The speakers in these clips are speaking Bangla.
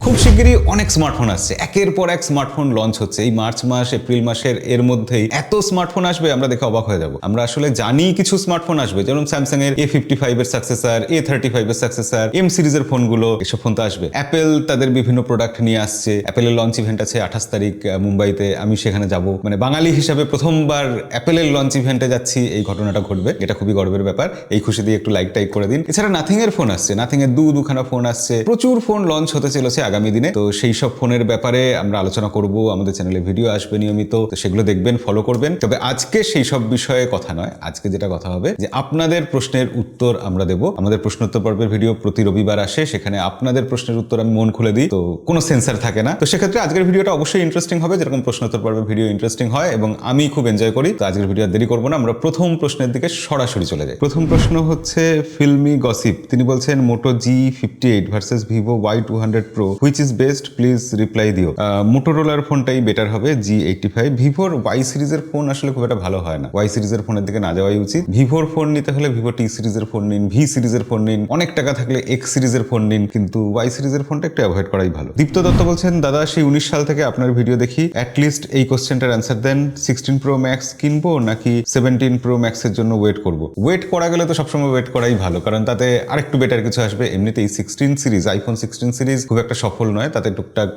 খুব শিগগিরই অনেক স্মার্টফোন আসছে, একের পর এক স্মার্টফোন লঞ্চ হচ্ছে। এই মার্চ মাস এপ্রিল মাসের এর মধ্যেই এত স্মার্টফোন আসবে, আমরা দেখে অবাক হয়ে যাব। আমরা আসলে জানি কিছু স্মার্টফোন আসবে, যেমন স্যামসাং এর A55 এর সাকসেসর, A35 এর সাকসেসর, এম সিরিজের ফোনগুলো, এসব ফোন তো আসবে। অ্যাপেল তাদের বিভিন্ন প্রোডাক্ট নিয়ে আসছে। অ্যাপেলের লঞ্চ ইভেন্ট আছে 28 তারিখ মুম্বাইতে, আমি সেখানে যাব। মানে বাঙালি হিসাবে প্রথমবার অ্যাপেলের লঞ্চ ইভেন্টে যাচ্ছি, এই ঘটনাটা ঘটবে, এটা খুবই গর্বের ব্যাপার। এই খুশি দিয়ে একটু লাইক টাইক করে দিন। এছাড়া নাথিং এর ফোন আসছে, নাথিং এর দুখানা ফোন আসছে, প্রচুর ফোন লঞ্চ হতে চলেছে আগামী দিনে। তো সেই সব ফোনের ব্যাপারে আমরা আলোচনা করব, আমাদের চ্যানেলে ভিডিও আসবে নিয়মিত, তো সেগুলো দেখবেন, ফলো করবেন। তবে আজকে সেই সব বিষয়ে কথা নয়, আজকে যেটা কথা হবে যে আপনাদের প্রশ্নের উত্তর আমরা দেব। আমাদের প্রশ্নোত্তর পর্বের ভিডিও প্রতি রবিবার আসে, সেখানে আপনাদের প্রশ্নের উত্তর আমি মন খুলে দিই, তো কোনো সেন্সার থাকে না। তো সেক্ষেত্রে আজকের ভিডিওটা অবশ্যই ইন্টারেস্টিং হবে, যেরকম প্রশ্নোত্তর পর্বের ভিডিও ইন্টারেস্টিং হয় এবং আমি খুব এনজয় করি। তো আজকের ভিডিও দেরি করবো না, আমরা প্রথম প্রশ্নের দিকে সরাসরি চলে যাই। প্রথম প্রশ্ন হচ্ছে ফিল্মি গসিপ, তিনি বলছেন মোটো G58 versus Vivo Y200 Pro which is best, please reply দিও। মোটোরোলার ফোনটাই বেটার হবে, G85। ভিভোর Y সিরিজের ফোন আসলে খুব একটা ভালো হয় না, Y সিরিজের ফোনের দিকে না যাওয়াই উচিত। ভিভোর ফোন নিতে হলে ভিভো T সিরিজের ফোন নিন, V সিরিজের ফোন নিন, অনেক টাকা থাকলে X সিরিজের ফোন নিন, কিন্তু Y সিরিজের ফোনটা একটু অ্যাভয়েড করাই ভালো। দীপ্ত দত্ত বলছেন দাদা সেই 19 সাল থেকে আপনার ভিডিও দেখি, অ্যাটলিস্ট এই কোশ্চেনটার অ্যান্সার দেন, 16 Pro Max কিনবো নাকি 17 Pro Max এর জন্য ওয়েট করব? ওয়েট করা গেলে তো সবসময় ওয়েট করাই ভালো, কারণ তাতে আরেকটু বেটার কিছু আসবে। এমনিতেই 16 সিরিজ, আইফোন 16 সিরিজ খুব একটা সফল নয়, তাতে টুকটাক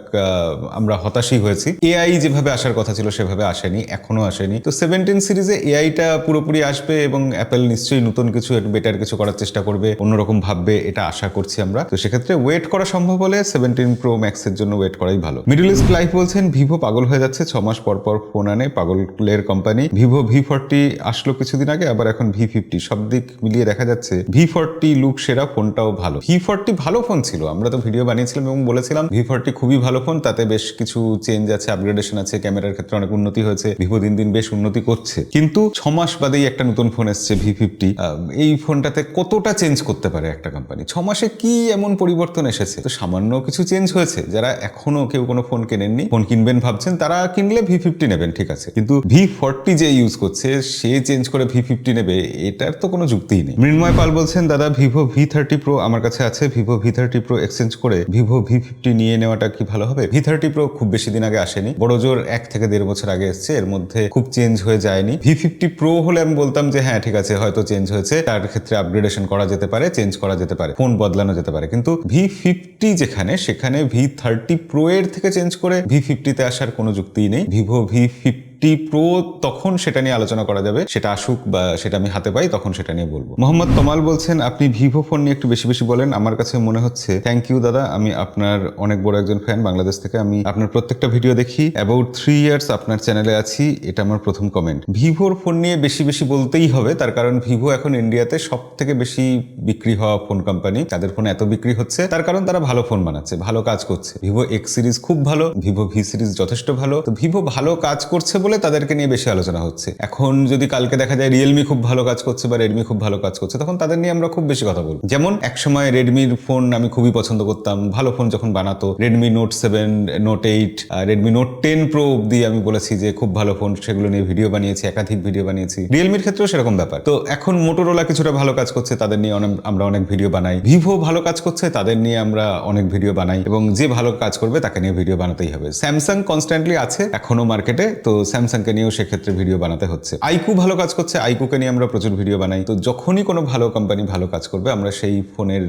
আমরা হতাশই হয়েছি। এআই যেভাবে আসার কথা ছিল সেভাবে আসেনি, এখনো আসেনি। তো 17 সিরিজে এআইটা পুরোপুরি আসবে এবং অ্যাপেল নিশ্চয়ই নতুন কিছু, বেটার কিছু করার চেষ্টা করবে, অন্যরকম ভাববে, এটা আশা করছি আমরা। তো সেক্ষেত্রে ওয়েট করা সম্ভব হলে 17 Pro Max এর জন্য ওয়েট করাই ভালো। মিডল ইস্ট লাইফ বলছেন ভিভো পাগল হয়ে যাচ্ছে, 6 মাস পর পর ফোন আনে, পাগলের কোম্পানি। ভিভো V40 আসলো কিছুদিন আগে, আবার এখন V50, সব দিক মিলিয়ে দেখা যাচ্ছে V40 লুক সেরা, ফোনটাও ভালো। V40 ভালো ফোন ছিল, আমরা তো ভিডিও বানিয়েছিলাম এবং বলেছিলাম V40 খুবই ভালো ফোন, তাতে বেশ কিছু চেঞ্জ আছে, আপগ্রেডেশন আছে, ক্যামেরার ক্ষেত্রে অনেক উন্নতি হয়েছে, ভিভো দিন দিন বেশ উন্নতি করছে। কিন্তু 6 মাস বাদেই একটা নতুন ফোন এসছে V50, এই ফোনটাতে কতটা চেঞ্জ করতে পারে একটা কোম্পানি? 6 মাসে কি এমন পরিবর্তন এসেছে? তো সামান্য কিছু চেঞ্জ হয়েছে। যারা এখনো কেউ কোনো ফোন কেনেননি, ফোন কিনবেন ভাবছেন, তারা কিনলে V50 নেবেন, ঠিক আছে, কিন্তু V40 যে ইউজ করছে সে চেঞ্জ করে V50 নেবে, এটার তো কোনো যুক্তিই নেই। মৃন্ময় পাল বলছেন দাদা ভিভো V30 Pro আমার কাছে আছে, ভিভো V30 Pro এক্সচেঞ্জ করে ভিভো V50 নিয়ে নেওয়াটা কি ভালো হবে? V30 Pro খুব বেশি দিন আগে আসেনি, বড় জোর 1 থেকে 1.5 বছর আগে এসছে, এর মধ্যে খুব চেঞ্জ হয়ে যায়নি। V50 Pro হলে আমি বলতাম যে হ্যাঁ ঠিক আছে, হয়তো চেঞ্জ হয়েছে, তার ক্ষেত্রে আপগ্রেডেশন করা যেতে পারে, চেঞ্জ করা যেতে পারে, ফোন বদলানো যেতে পারে। কিন্তু V50 যেখানে, সেখানে V30 Pro এর থেকে চেঞ্জ করে V50 তে আসার কোনো যুক্তিই নেই। ভিভো V50 Pro তখন সেটা নিয়ে আলোচনা করা যাবে, সেটা আসুক বা সেটা আমি হাতে পাই, তখন সেটা নিয়ে বলবো। মোহাম্মদ তমাল বলছেন আপনি ভিভো ফোন নিয়ে একটু বেশি বেশি বলেন, আমার কাছে মনে হচ্ছে। থ্যাংক ইউ দাদা, আমি আপনার অনেক বড় একজন ফ্যান, বাংলাদেশ থেকে। আমি আপনার প্রত্যেকটা ভিডিও দেখি, অ্যাবাউট 3 ইয়ার্স আপনার চ্যানেলে আছি, এটা আমার প্রথম কমেন্ট। ভিভোর ফোন নিয়ে বেশি বেশি বলতেই হবে, তার কারণ ভিভো এখন ইন্ডিয়াতে সব থেকে বেশি বিক্রি হওয়া ফোন কোম্পানি। তাদের ফোন এত বিক্রি হচ্ছে তার কারণ তারা ভালো ফোন বানাচ্ছে, ভালো কাজ করছে। ভিভো X সিরিজ খুব ভালো, ভিভো V সিরিজ যথেষ্ট ভালো। তো ভিভো ভালো কাজ করছে বলে তাদেরকে নিয়ে বেশি আলোচনা হচ্ছে। এখন যদি কালকে দেখা যায় রিয়েলমি খুব ভালো কাজ করছে বা রেডমি খুব ভালো কাজ করছে, তখন তাদের নিয়ে আমরা খুব বেশি কথা বলবো। যেমন একসময় রেডমির ফোন আমি খুবই পছন্দ করতাম, ভালো ফোন যখন বানাতো, Redmi note 7, note 8, Redmi note 10 Pro অব্দি আমি বলেছি যে খুব ভালো ফোন, সেগুলো নিয়ে ভিডিও বানিয়েছি, একাধিক ভিডিও বানিয়েছি। রিয়েলমির ক্ষেত্রেও সেরকম ব্যাপার। তো এখন মোটোরোলা কিছুটা ভালো কাজ করছে, তাদের নিয়ে আমরা অনেক ভিডিও বানাই। ভিভো ভালো কাজ করছে, তাদের নিয়ে আমরা অনেক ভিডিও বানাই, এবং যে ভালো কাজ করবে তাকে নিয়ে ভিডিও বানাতেই হবে। স্যামসাং কনস্ট্যান্টলি আছে এখনো মার্কেটে, তো স্যামসাংকে নিয়েও সেক্ষেত্রে ভিডিও বানাতে হচ্ছে। আইকু ভালো কাজ করছে, আইকুকে নিয়ে আমরা প্রচুর ভিডিও বানাই। তো যখনই কোনো ভালো কোম্পানি ভালো কাজ করবে, আমরা সেই ফোনের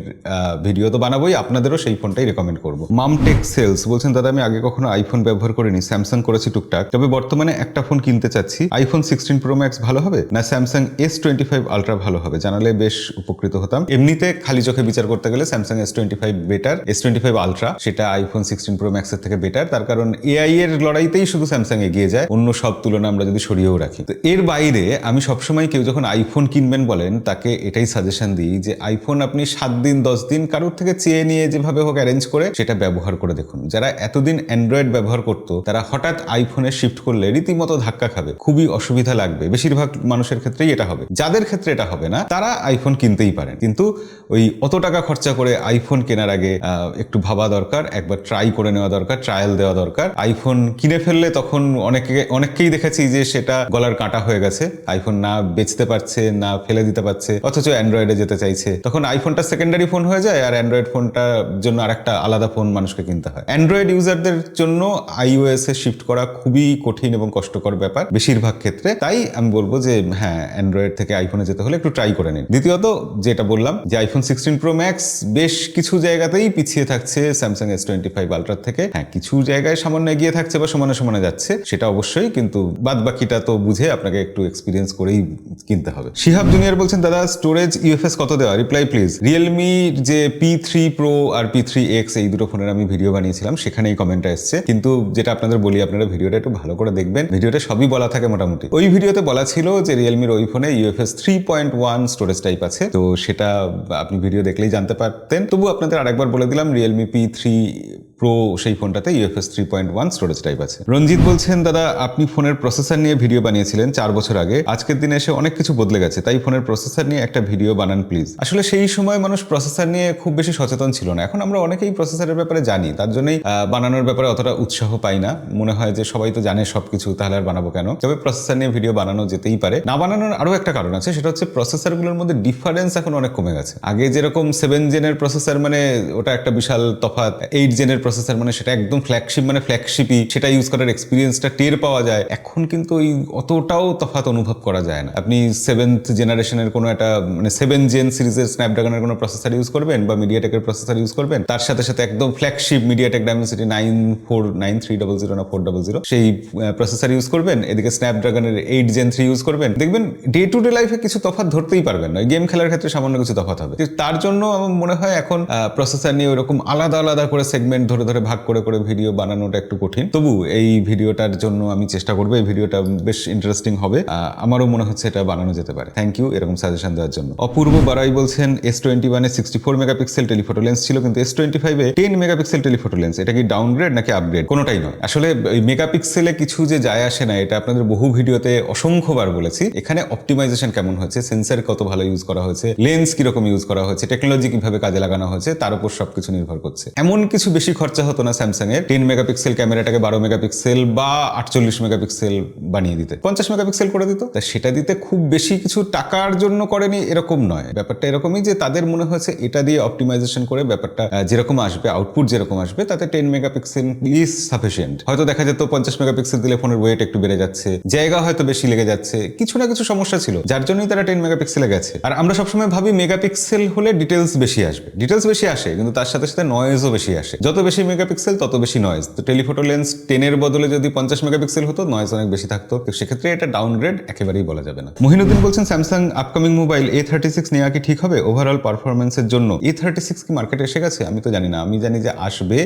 ভিডিও তো বানাবোই, আপনাদেরও সেই ফোনটাই রেকমেন্ড করবো। মামটেক সেলস বলছেন দাদা আমি আগে কখনো আইফোন ব্যবহার করিনি, স্যামসাং করেছি টুকটাক, তবে বর্তমানে একটা ফোন কিনতে চাচ্ছি। আইফোন 16 Pro Max ভালো হবে না স্যামসাং S25 Ultra ভালো হবে? জানালে বেশ উপকৃত হতাম। এমনিতে খালি চোখে বিচার করতে গেলে Samsung S25 better, S25 Ultra সেটা আইফোন 16 Pro Max এর থেকে বেটার, তার কারণ এআই এর লড়াইতেই শুধু স্যামসাং এগিয়ে যায়, অন্য সব তুলনা আমরা যদি সরিয়েও রাখি। তো এর বাইরে আমি সবসময় কেউ যখন আইফোন কিনবেন বলেন, তাকে এটাই সাজেশন দিই যে আইফোন আপনি 7 দিন 10 দিন কারোর থেকে চেয়ে নিয়ে যেভাবে হোক অ্যারেঞ্জ করে সেটা ব্যবহার করে দেখুন। যারা এতদিন অ্যান্ড্রয়েড ব্যবহার করতো, তারা হঠাৎ আইফোনে শিফট করলে রীতিমতো ধাক্কা খাবে, খুবই অসুবিধা লাগবে। বেশিরভাগ মানুষের ক্ষেত্রেই এটা হবে। যাদের ক্ষেত্রে এটা হবে না, তারা আইফোন কিনতেই পারেন, কিন্তু ওই অত টাকা খরচা করে আইফোন কেনার আগে একটু ভাবা দরকার, একবার ট্রাই করে নেওয়া দরকার, ট্রায়াল দেওয়া দরকার। আইফোন কিনে ফেললে তখন অনেককেই দেখেছি যে সেটা গলার কাঁটা হয়ে গেছে, আইফোন না বেচতে পারছে, না ফেলে দিতে পারছে, অথচ অ্যান্ড্রয়েডে যেতে চাইছে। তখন আইফোনটা সেকেন্ডারি ফোন হয়ে যায় আর অ্যান্ড্রয়েড ফোনটার জন্য আরেকটা আলাদা ফোন মানুষকে কিনতে হয়। অ্যান্ড্রয়েড ইউজারদের জন্য iOS এ শিফট করা খুবই কঠিন এবং কষ্টকর ব্যাপার বেশিরভাগ ক্ষেত্রে। তাই আমি বলবো যে হ্যাঁ, অ্যান্ড্রয়েড থেকে আইফোনে যেতে হলে একটু ট্রাই করে নিন। দ্বিতীয়ত যেটা বললাম যে আইফোন 16 Pro Max বেশ কিছু জায়গাতেই পিছিয়ে থাকছে স্যামসাং S25 Ultra থেকে। হ্যাঁ, কিছু জায়গায় সামান্য এগিয়ে থাকছে বা সমানে সমানে যাচ্ছে, সেটা অবশ্যই, কিন্তু বাদ বাকিটা তো বুঝে আপনাকে একটু এক্সপিরিয়েন্স করেই কিনতে হবে। শিহাব জুনিয়র বলছেন, দাদা স্টোরেজ ইউএফএস কত দেওয়া? Reply please. রিয়েলমি যে P3 Pro আর P3X এই দুটো ফোনের আমি ভিডিও বানিয়েছিলাম, সেখানেই কমেন্টটা এসছে। কিন্তু যেটা আপনাদের বলি, আপনারা ভিডিওটা একটু ভালো করে দেখবেন, ভিডিওটা সবই বলা থাকে মোটামুটি। ওই ভিডিওতে বলা ছিল যে রিয়েলমির ওই ফোনে ইউএফএস 3.1 স্টোরেজ টাইপ আছে, তো সেটা আপনি ভিডিও দেখলেই জানতে পারতেন। তবু আপনাদের আরেকবার বলে দিলাম, রিয়েলমি P3 Pro সেই ফোনটাতে ইউএফএস 3.1 স্টোরেজ টাইপ আছে। রঞ্জিত বলছেন, দাদা আপনি ফোনের প্রসেসর নিয়ে ভিডিও বানিয়েছিলেন 4 বছর আগে, আজকের দিনে এসে অনেক কিছু বদলে গেছে, তাই ফোনের প্রসেসর নিয়ে একটা ভিডিও বানান প্লিজ। আসলে সেই সময় মানুষ প্রসেসর নিয়ে খুব বেশি সচেতন ছিল না, এখন আমরা অনেকেই প্রসেসরের ব্যাপারে জানি, তার জন্যই বানানোর ব্যাপারে অতটা উৎসাহ পাই না। মনে হয় যে সবাই তো জানে সবকিছু, তাহলে আর বানাবো কেন। তবে প্রসেসর নিয়ে ভিডিও বানানো যেতেই পারে। না বানানোর আরো একটা কারণ আছে, সেটা হচ্ছে প্রসেসরগুলোর মধ্যে ডিফারেন্স এখন অনেক কমে গেছে। আগে যেরকম 7 জেনের প্রসেসর মানে ওটা একটা বিশাল তফাৎ, 8 জেনের প্রসেসর মানে সেটা একদম ফ্ল্যাগশিপ, মানে ফ্ল্যাগশিপই, সেটা ইউজ করার এক্সপিরিয়েন্সটা টের পাওয়া যায়। এখন কিন্তু ওই অতটাও তফাৎ অনুভব করা যায় না। আপনি 7th জেনারেশনের কোনো একটা মানে 7 জেন সিরিজের স্ন্যাপড্রাগনের কোনো প্রসেসর ইউজ করবেন বা মিডিয়াটেকের প্রসেসর ইউজ করবেন, তার সাথে সাথে একদম ফ্ল্যাগশিপ মিডিয়াটেক ডায়মেনসিটি 9300 না 400 সেই প্রসেসর ইউজ করবেন, এদিকে স্ন্যাপড্রাগনের 8 জেন 3 ইউজ করবেন, দেখবেন ডে টু ডে লাইফে কিছু তফাৎ ধরতেই পারবেন না। গেম খেলার ক্ষেত্রে সামান্য কিছু তফাৎ হবে। তার জন্য আমার মনে হয় এখন প্রসেসর নিয়ে ওরকম আলাদা আলাদা করে সেগমেন্ট ধরে ধরে ভাগ করে করে ভিডিও বানানোটা একটু কঠিন। তবু এই ভিডিওটার জন্য আমি চেষ্টা করবো, এই ভিডিওটা বেশ ইন্টারেস্টিং হবে, আমারও মনে হচ্ছে এটা বানানো যেতে পারে। থ্যাংক ইউ এরকম সাজেশন দেওয়ার জন্য। অপূর্ব বারাই বলছেন, S21 এ 64 মেগাপিক্সেল টেলিফটো লেন্স ছিল, কিন্তু S25 এ 10 মেগাপিক্সেল টেলিফটো লেন্স, এটা কি ডাউনগ্রেড নাকি আপগ্রেড? কোনোটাই নয়। আসলে এই মেগাপিক্সেলে কিছু যে যায় আসে না, এটা আপনাদের বহু ভিডিওতে অসংখ্যবার বলেছি। এখানে অপটিমাইজেশন কেমন হয়েছে, সেন্সর কত ভালো ইউজ করা হয়েছে, লেন্স কিরকম ইউজ করা হয়েছে, টেকনোলজি কিভাবে কাজে লাগানো হয়েছে, তার উপর সবকিছু নির্ভর করছে। এমন কিছু বেশি খরচা হতো না স্যামসাং এর 10 মেগাপিক্সেল ক্যামেরাটাকে 12 মেগাপিক্সেল বা 48 মেগাপিক্সেল বানিয়ে দিতে, 50 মেগাপিক্সেল করে দিত। তা সেটা দিতে খুব বেশি কিছু টাকার জন্য করেনি এরকম নয়, ব্যাপারটা এরকমই যে তাদের মনে হয়েছে এটা দিয়ে অপটিমাইজেশন করে ব্যাপারটা যেরকম আসবে, আউটপুট যেরকম আসবে, তাতে 10 মেগাপিক্সেল ইজ সাফিসিয়েন্ট। হয়তো দেখা যেত 50 মেগাপিক্সেল দিলে ফোনের ওয়েট একটু বেড়ে যাচ্ছে, জায়গা হয়তো বেশি লেগে যাচ্ছে, কিছু না কিছু সমস্যা ছিল, যার জন্যই তারা 10 মেগাপিক্সেলে গেছে। আর আমরা সবসময় ভাবি মেগাপিক্সেল হলে ডিটেলস বেশি আসবে, ডিটেলস বেশি আসে, কিন্তু তার সাথে সাথে নয়েজও বেশি আসে। যত বেশি মেগাপিক্সেল তত বেশি নয়েজ। তো টেলিফটো লেন্স 10 এর বদলে যদি 50 মেগাপিক্সেল হতো, নয়েজ অনেক বেশি থাকতো, তো সেক্ষেত্রে এটা ডাউনগ্রেড একেবারেই বলা যাবে না। মহিনুদ্দিন বলছেন, স্যামসাং আপকামিং মোবাইল A36 নেওয়া কি ঠিক হবে ওভারঅল পারফরমেন্সের জন্য? A36 কি মার্কেটে এসে গেছে? আমি তো জানি না, আমি জানি যে আসবে,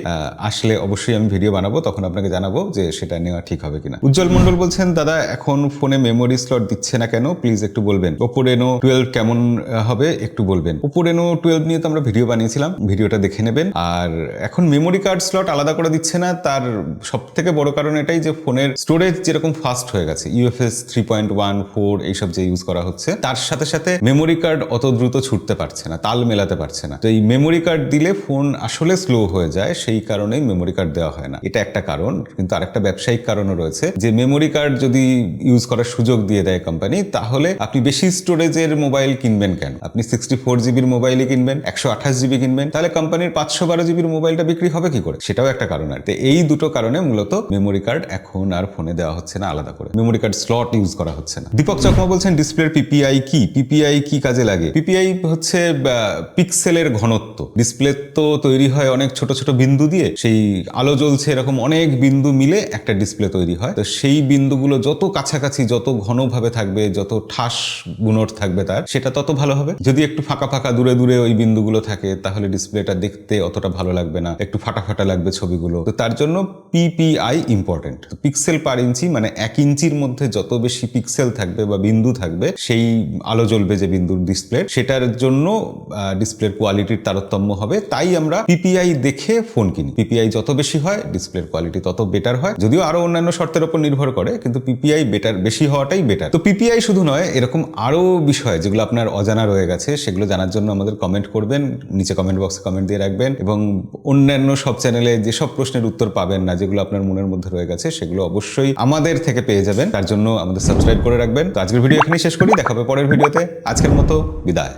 আসলে অবশ্যই আমি ভিডিও বানাবো, তখন আপনাকে জানাবো যে সেটা নেওয়া ঠিক হবে কিনা। উজ্জ্বল মন্ডল বলছেন, দাদা এখন ফোনে মেমোরি স্লট দিচ্ছে না কেন, প্লিজ একটু বলবেন। Oppo Reno 12 কেমন হবে একটু বলবেন। Oppo Reno 12 নিয়ে তো আমরা ভিডিও বানিয়েছিলাম, ভিডিওটা দেখে নেবেন। আর এখন মেমোরি কার্ড স্লট আলাদা করে দিচ্ছে না, তার সব থেকে বড় কারণ এটাই যে ফোনের স্টোরেজ যেরকম ফাস্ট হয়ে গেছে, UFS 3.1 4 এইসব যে ইউজ করা হচ্ছে, তার সাথে সাথে মেমোরি কার্ড অত দ্রুত ছুটতে পারছে না, তাল মেলাতে পারছে না। তো এই মেমোরি কার্ড দিলে ফোন আসলে স্লো হয়ে যায়, সেই কারণেই মেমোরি কার্ড দেওয়া হয় না। এটা একটা কারণ, কিন্তু আরেকটা ব্যবসায়িক কারণও রয়েছে, যে মেমোরি কার্ড যদি ইউজ করার সুযোগ দিয়ে দেয় কোম্পানি, তাহলে আপনি বেশি স্টোরেজের মোবাইল কিনবেন কেন? আপনি 64 জিবির মোবাইলই কিনবেন, 128 জিবি কিনবেন, তাহলে কোম্পানির 512 জিবির মোবাইলটা বিক্রি হবে কি করে? সেটাও একটা কারণ। আর এই দুটো কারণে মূলত মেমোরি কার্ড এখন আর ফোনে দেওয়া হচ্ছে না আলাদা করে, মেমোরি কার্ড স্লট ইউজ করা হচ্ছে না। দীপক চকমা বলছেন, ডিসপ্লের পিপিআই কি? পিপিআই কি কাজে লাগে? পিপিআই হচ্ছে পিক্সেলের ঘনত্ব। ডিসপ্লে তো তৈরি হয় অনেক ছোট ছোট বিন্দু দিয়ে, সেই আলো জ্বলছে এরকম অনেক বিন্দু মিলে একটা ডিসপ্লে তৈরি হয়। তো সেই বিন্দুগুলো যত কাছাকাছি, যত ঘনভাবে থাকবে, যত ঠাস গুণর থাকবে তার, সেটা তত ভালো হবে। যদি একটু ফাঁকা ফাঁকা দূরে দূরে ওই বিন্দুগুলো থাকে, তাহলে ডিসপ্লেটা দেখতে অতটা ভালো লাগবে না, একটু ফাটা ফাটা লাগবে ছবিগুলো। তো তার জন্য পিপিআই ইম্পর্টেন্ট। পিক্সেল পার ইঞ্চি মানে 1 ইঞ্চির মধ্যে যত বেশি পিক্সেল থাকবে বা বিন্দু থাকবে, সেই আলো জ্বলবে যে বিন্দুর ডিসপ্লে, সেটার জন্য ডিসপ্লের কোয়ালিটির তারতম্য হবে। তাই আমরা পিপিআই দেখে ফোন কিনি। পিপিআই যত বেশি হয়, ডিসপ্লের কোয়ালিটি তত বেটার হয়, যদিও আরো অন্যান্য শর্তের উপর নির্ভর করে, কিন্তু পিপিআই বেটার, বেশি হওয়াটাই বেটার। তো পিপিআই শুধু নয়, এরকম আরো বিষয় যেগুলো আপনার অজানা রয়ে গেছে, সেগুলো জানার জন্য আমাদের কমেন্ট করবেন, নিচে কমেন্ট বক্সে কমেন্ট দিয়ে রাখবেন, এবং অন্যান্য সব চ্যানেলে যেসব প্রশ্নের উত্তর পাবেন না, যেগুলো আপনার মনের মধ্যে রয়ে গেছে, সেগুলো অবশ্যই আমাদের থেকে পেয়ে যাবেন। তার জন্য আমাদের সাবস্ক্রাইব করে রাখবেন। তো আজকের ভিডিও এখানেই শেষ করি, দেখা হবে পরের ভিডিওতে। আজকের মতো বিদায়।